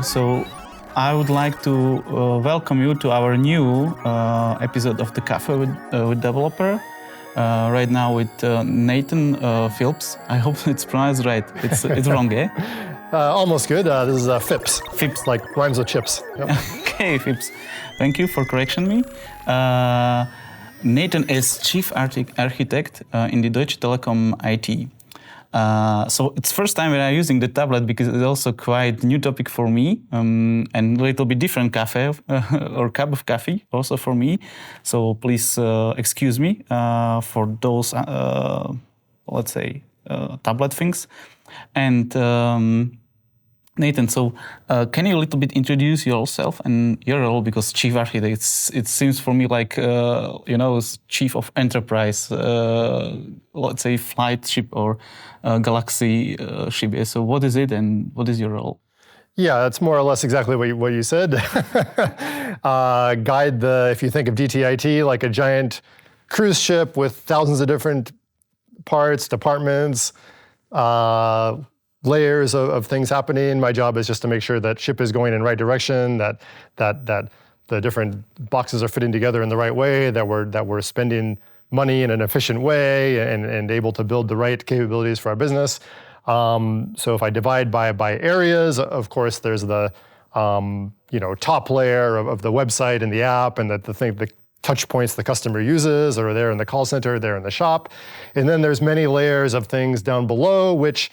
So I would like to welcome you to our new episode of the Cafe with Developer. Right now with Nathan Phipps. I hope it's pronounced right. It's wrong, eh? Almost good. This is Phipps. Phipps. Like rhymes with chips. Yep. Okay, Phipps. Thank you for correcting me. Nathan is chief architect in the Deutsche Telekom IT. So it's first time when I'm using the tablet because it's also quite new topic for me and a little bit different cafe or cup of coffee also for me. So please excuse me for those, let's say, tablet things. And Nathan, so can you a little bit introduce yourself and your role? Because chief architect, it seems for me like, chief of enterprise, let's say flight ship or galaxy ship. So what is it and what is your role? Yeah, that's more or less exactly what you said. If you think of DTIT, like a giant cruise ship with thousands of different parts, departments, layers of things happening. My job is just to make sure that ship is going in the right direction, that the different boxes are fitting together in the right way, that we're spending money in an efficient way and able to build the right capabilities for our business. So if I divide by areas, of course, there's the top layer of the website and the app and the touch points the customer uses, or there in the call center, there in the shop. And then there's many layers of things down below, which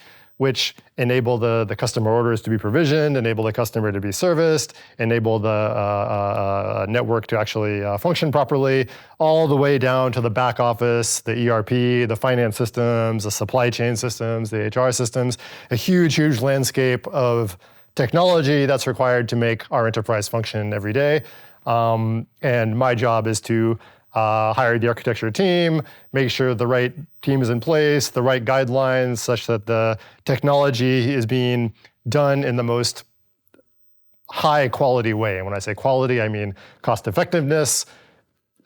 enable the customer orders to be provisioned, enable the customer to be serviced, enable the network to actually function properly, all the way down to the back office, the ERP, the finance systems, the supply chain systems, the HR systems, a huge landscape of technology that's required to make our enterprise function every day. And my job is to hire the architecture team, make sure the right team is in place, the right guidelines, such that the technology is being done in the most high quality way. And when I say quality, I mean cost effectiveness,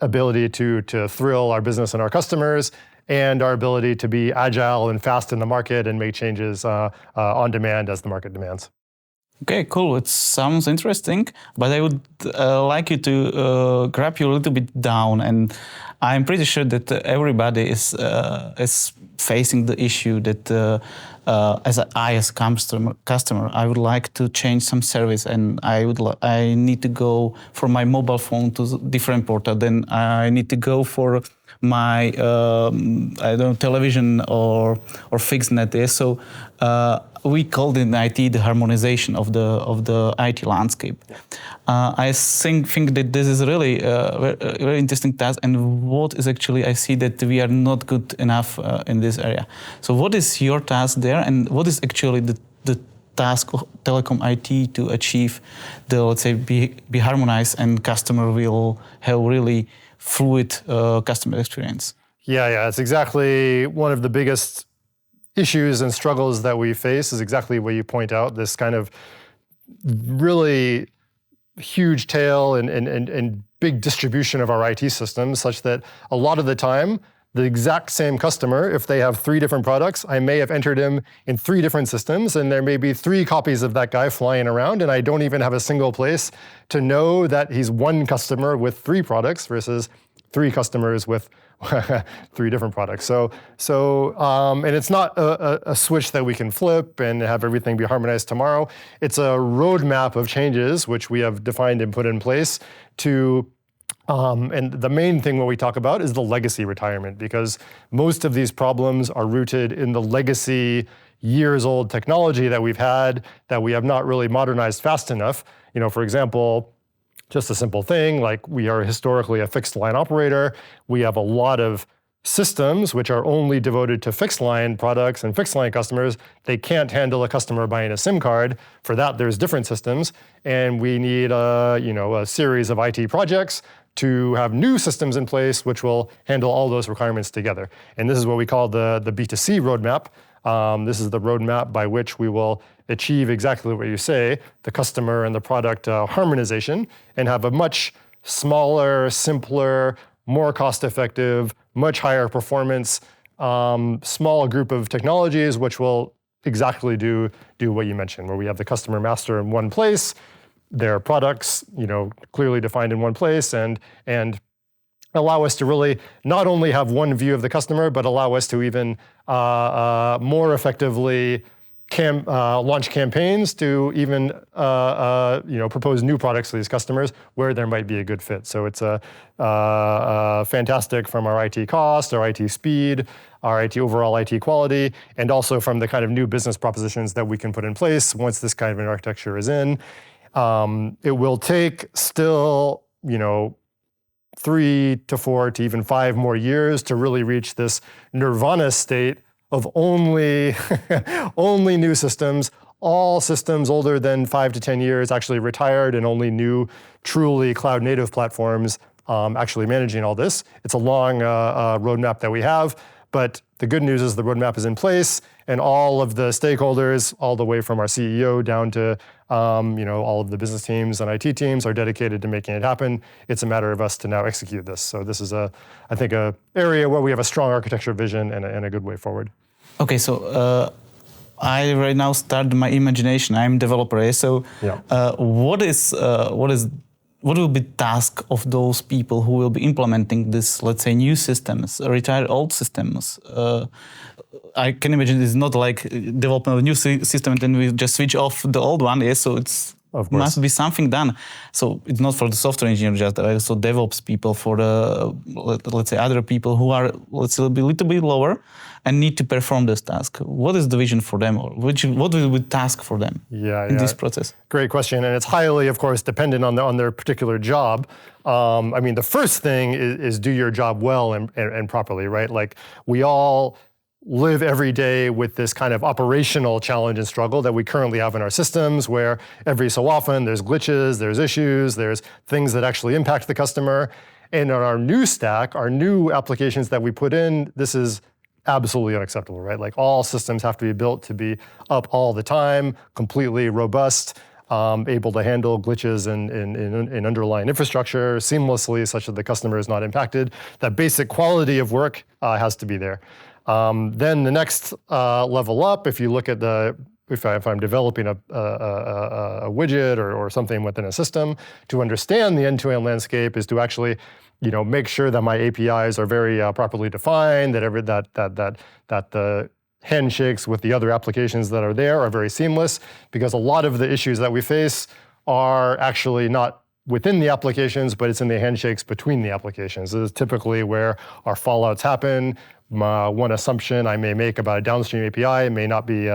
ability to thrill our business and our customers, and our ability to be agile and fast in the market and make changes on demand as the market demands. Okay, cool. It sounds interesting, but I would like you to grab you a little bit down. And I'm pretty sure that everybody is facing the issue that as a customer, I would like to change some service, and I need to go for my mobile phone to different portal. Then I need to go for my television or fixed net. So we called in IT the harmonization of the IT landscape. I think that this is really a very interesting task, and what is actually I see that we are not good enough in this area. So what is your task there, and what is actually the task of telecom IT to achieve the, let's say, be harmonized and customer will have really fluid customer experience? Yeah, it's exactly one of the biggest issues and struggles that we face is exactly what you point out, this kind of really huge tail and big distribution of our IT systems, such that a lot of the time, the exact same customer, if they have 3 different products, I may have entered him in 3 different systems, and there may be 3 copies of that guy flying around, and I don't even have a single place to know that he's one customer with 3 products versus 3 customers with 3 different products. So, and it's not a switch that we can flip and have everything be harmonized tomorrow. It's a roadmap of changes which we have defined and put in place to. And the main thing when we talk about is the legacy retirement, because most of these problems are rooted in the legacy years-old technology that we've had that we have not really modernized fast enough. For example, just a simple thing, like we are historically a fixed line operator. We have a lot of systems which are only devoted to fixed line products and fixed line customers. They can't handle a customer buying a SIM card. For that, there's different systems. And we need a series of IT projects to have new systems in place which will handle all those requirements together. And this is what we call the B2C roadmap. This is the roadmap by which we will achieve exactly what you say, the customer and the product harmonization, and have a much smaller, simpler, more cost-effective, much higher performance, small group of technologies which will exactly do what you mentioned, where we have the customer master in one place, their products, clearly defined in one place, and allow us to really not only have one view of the customer, but allow us to even more effectively launch campaigns to even propose new products to these customers where there might be a good fit. So it's fantastic from our IT cost, our IT speed, our overall IT quality, and also from the kind of new business propositions that we can put in place once this kind of an architecture is in. It will take still, 3 to 4 to even 5 more years to really reach this nirvana state of only new systems, all systems older than 5 to 10 years actually retired, and only new, truly cloud-native platforms actually managing all this. It's a long roadmap that we have, but the good news is the roadmap is in place, and all of the stakeholders, all the way from our CEO down to all of the business teams and IT teams, are dedicated to making it happen. It's a matter of us to now execute this. So this is, I think, a area where we have a strong architecture vision and a good way forward. Okay, so I right now start my imagination. I'm a developer, so yeah. What will be the task of those people who will be implementing this, let's say, new systems, retired old systems? I can imagine it's not like developing a new system and then we just switch off the old one. Yes, so it's must be something done. So it's not for the software engineer, just also DevOps people, for the, let's say, other people who are, let's say, a little bit lower and need to perform this task. What is the vision for them, or what will be the task for them in this process? Great question, and it's highly, of course, dependent on their particular job. The first thing is do your job well and properly, right? Like, we all live every day with this kind of operational challenge and struggle that we currently have in our systems, where every so often there's glitches, there's issues, there's things that actually impact the customer. And on our new stack, our new applications that we put in, this is absolutely unacceptable, right? Like, all systems have to be built to be up all the time, completely robust, able to handle glitches in underlying infrastructure seamlessly, such that the customer is not impacted. That basic quality of work has to be there. Then the next level up, if you look at if I'm developing a widget or something within a system, to understand the end-to-end landscape is to actually, make sure that my APIs are very properly defined, that the handshakes with the other applications that are there are very seamless, because a lot of the issues that we face are actually not within the applications, but it's in the handshakes between the applications. This is typically where our fallouts happen. One assumption I may make about a downstream API may not be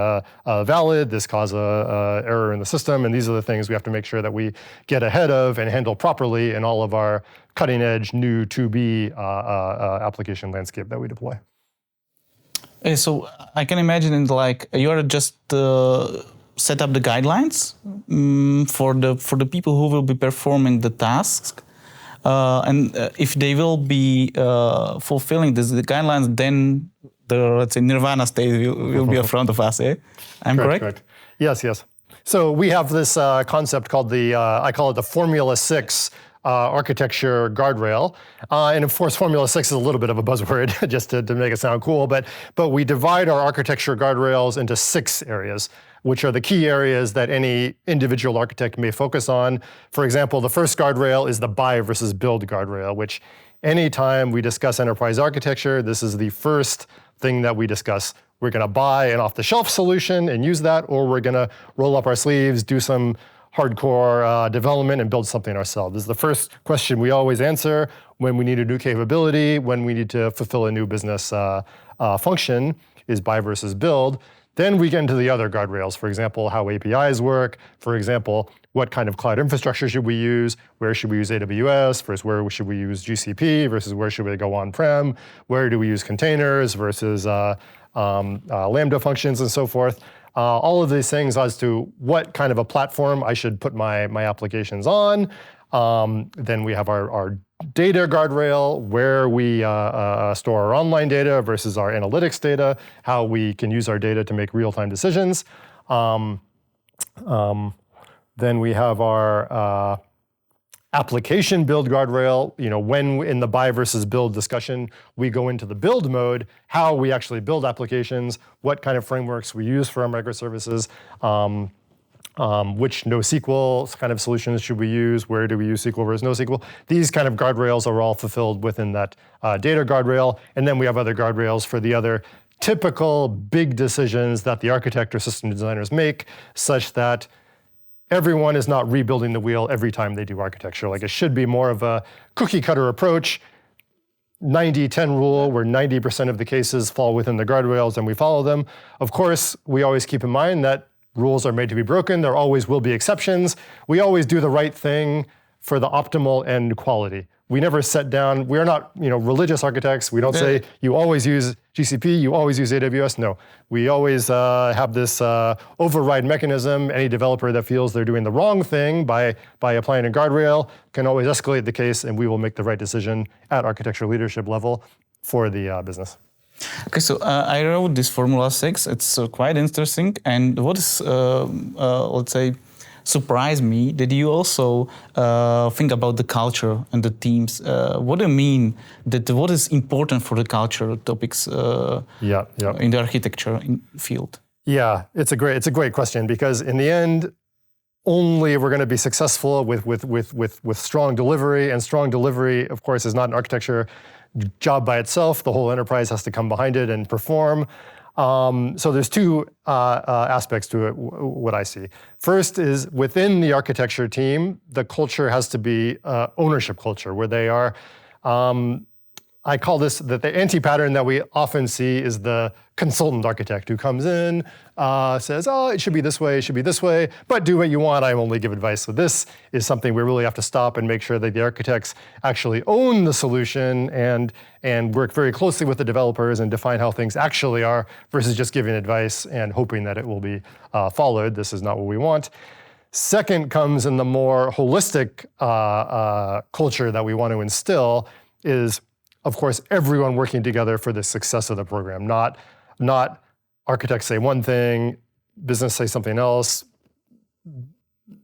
valid. This causes an error in the system, and these are the things we have to make sure that we get ahead of and handle properly in all of our cutting-edge new 2B application landscape that we deploy. So I can imagine, like, you are just set up the guidelines for the people who will be performing the tasks. And if they will be fulfilling the guidelines, then the, let's say, nirvana state will be in front of us. I'm correct? Yes. So we have this concept called I call it the Formula 6 architecture guardrail. And of course, Formula 6 is a little bit of a buzzword just to make it sound cool. But we divide our architecture guardrails into 6 areas, which are the key areas that any individual architect may focus on. For example, the first guardrail is the buy versus build guardrail, which anytime we discuss enterprise architecture, this is the first thing that we discuss. We're going to buy an off-the-shelf solution and use that, or we're going to roll up our sleeves, do some hardcore development, and build something ourselves. This is the first question we always answer when we need a new capability, when we need to fulfill a new business function, is buy versus build. Then we get into the other guardrails, for example, how APIs work, for example, what kind of cloud infrastructure should we use, where should we use AWS versus where should we use GCP versus where should we go on-prem, where do we use containers versus Lambda functions and so forth. All of these things as to what kind of a platform I should put my applications on. Then we have our data guardrail, where we store our online data versus our analytics data, how we can use our data to make real-time decisions. Then we have our application build guardrail, when in the buy versus build discussion, we go into the build mode, how we actually build applications, what kind of frameworks we use for our microservices, which NoSQL kind of solutions should we use, where do we use SQL versus NoSQL. These kind of guardrails are all fulfilled within that data guardrail, and then we have other guardrails for the other typical big decisions that the architect or system designers make, such that everyone is not rebuilding the wheel every time they do architecture. Like, it should be more of a cookie cutter approach, 90-10 rule, where 90% of the cases fall within the guardrails and we follow them. Of course, we always keep in mind that rules are made to be broken. There always will be exceptions. We always do the right thing for the optimal end quality. We never set down, we're not religious architects. We don't say you always use GCP, you always use AWS. No, we always have this override mechanism. Any developer that feels they're doing the wrong thing by applying a guardrail can always escalate the case, and we will make the right decision at architecture leadership level for the business. Okay, so I wrote this Formula 6. It's quite interesting. And what is, let's say, surprised me that you also think about the culture and the teams. What do you mean that what is important for the culture topics in the architecture field? Yeah, it's a great question, because in the end, only we're going to be successful with strong delivery, and strong delivery, of course, is not an architecture job by itself. The whole enterprise has to come behind it and perform. So there's two aspects to it, what I see. First is within the architecture team, the culture has to be ownership culture, where they are, I call this, that the anti-pattern that we often see is the consultant architect who comes in, says, oh, it should be this way, it should be this way, but do what you want, I only give advice. So this is something we really have to stop and make sure that the architects actually own the solution and work very closely with the developers and define how things actually are, versus just giving advice and hoping that it will be followed. This is not what we want. Second comes in the more holistic culture that we want to instill is, of course, everyone working together for the success of the program, not architects say one thing, business say something else,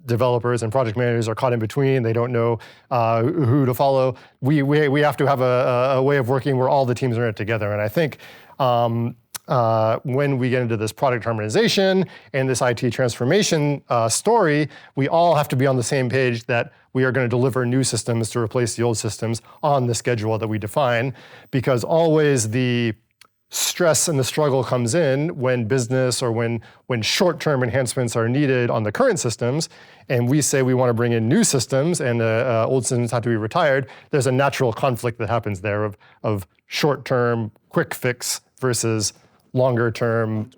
developers and project managers are caught in between, they don't know who to follow. We have to have a way of working where all the teams are in it together. And I think when we get into this product harmonization and this IT transformation story, we all have to be on the same page that we are going to deliver new systems to replace the old systems on the schedule that we define, because always the stress and the struggle comes in when business or when short-term enhancements are needed on the current systems, and we say we want to bring in new systems and old systems have to be retired. There's a natural conflict that happens there of short-term quick fix versus longer-term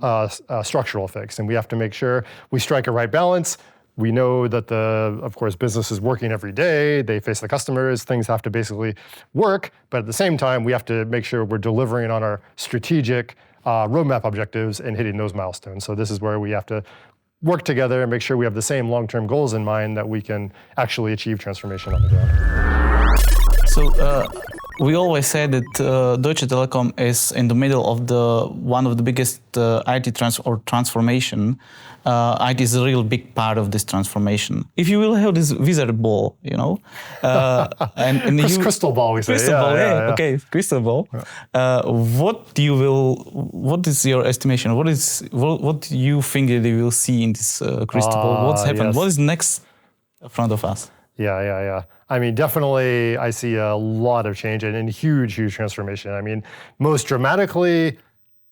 structural fix, and we have to make sure we strike a right balance. We know that of course, business is working every day. They face the customers. Things have to basically work. But at the same time, we have to make sure we're delivering on our strategic roadmap objectives and hitting those milestones. So this is where we have to work together and make sure we have the same long-term goals in mind, that we can actually achieve transformation on the ground. So we always say that Deutsche Telekom is in the middle of one of the biggest IT transformation. IT is a real big part of this transformation. If you will have this wizard ball, and crystal ball, we say. Crystal ball, yeah. Okay, crystal ball. Yeah. What is your estimation? What do you think that you will see in this crystal ball? What's happened? Yes. What is next in front of us? Yeah. I mean, definitely, I see a lot of change and huge transformation. I mean, most dramatically,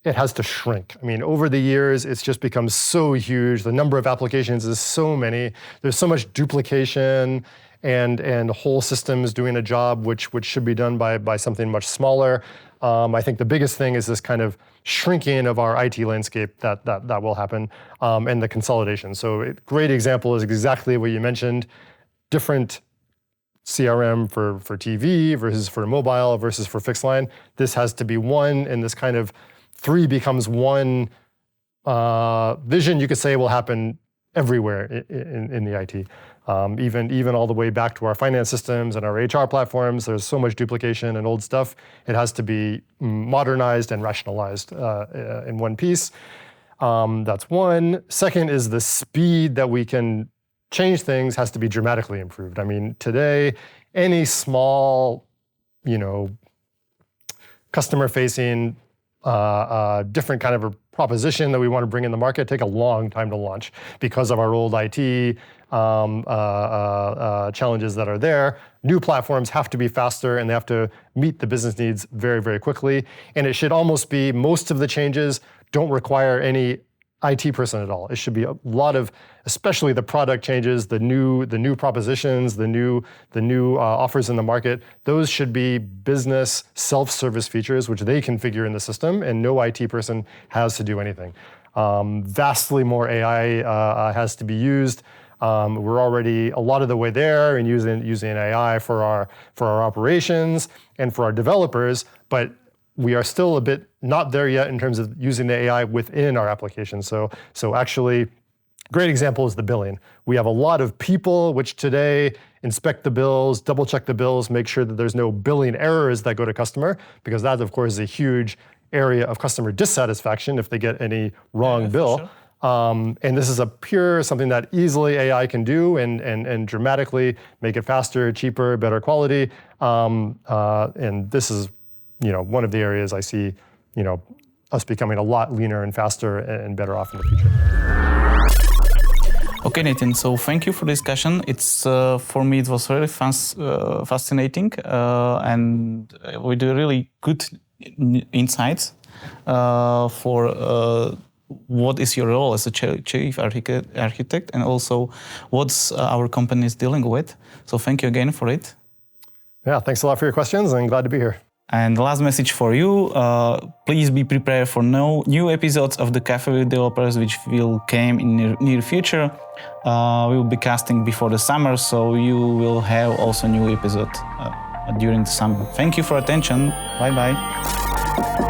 it has to shrink. I mean, over the years, it's just become so huge. The number of applications is so many. There's so much duplication and whole systems doing a job which should be done by something much smaller. I think the biggest thing is this kind of shrinking of our IT landscape that will happen, and the consolidation. So a great example is exactly what you mentioned. Different CRM for TV versus for mobile versus for fixed line. This has to be one, and this kind of three becomes one vision, you could say, will happen everywhere in the IT. Even all the way back to our finance systems and our HR platforms, there's so much duplication and old stuff. It has to be modernized and rationalized in one piece. That's one. Second is the speed that we can change things has to be dramatically improved. I mean, today, any small, customer-facing, different kind of a proposition that we want to bring in the market take a long time to launch because of our old IT challenges that are there. New platforms have to be faster and they have to meet the business needs very, very quickly. And it should almost be most of the changes don't require any IT person at all. It should be a lot of, especially the product changes, the new propositions, the new offers in the market. Those should be business self-service features, which they configure in the system, and no IT person has to do anything. Vastly more AI has to be used. We're already a lot of the way there and using AI for our operations and for our developers, but we are still a bit not there yet in terms of using the AI within our application. So actually, great example is the billing. We have a lot of people which today inspect the bills, double check the bills, make sure that there's no billing errors that go to customer, because that, of course, is a huge area of customer dissatisfaction if they get any wrong bill. Sure. And this is something that easily AI can do and dramatically make it faster, cheaper, better quality. And this is one of the areas I see, us becoming a lot leaner and faster and better off in the future. Okay, Nathan. So thank you for the discussion. It's for me it was really fascinating, and with really good insights for what is your role as a chief architect, and also what's our company is dealing with. So thank you again for it. Yeah, thanks a lot for your questions, and glad to be here. And the last message for you, please be prepared for new episodes of the Cafe with Developers, which will come in the near future. We will be casting before the summer, so you will have also new episode during the summer. Thank you for attention. Bye-bye.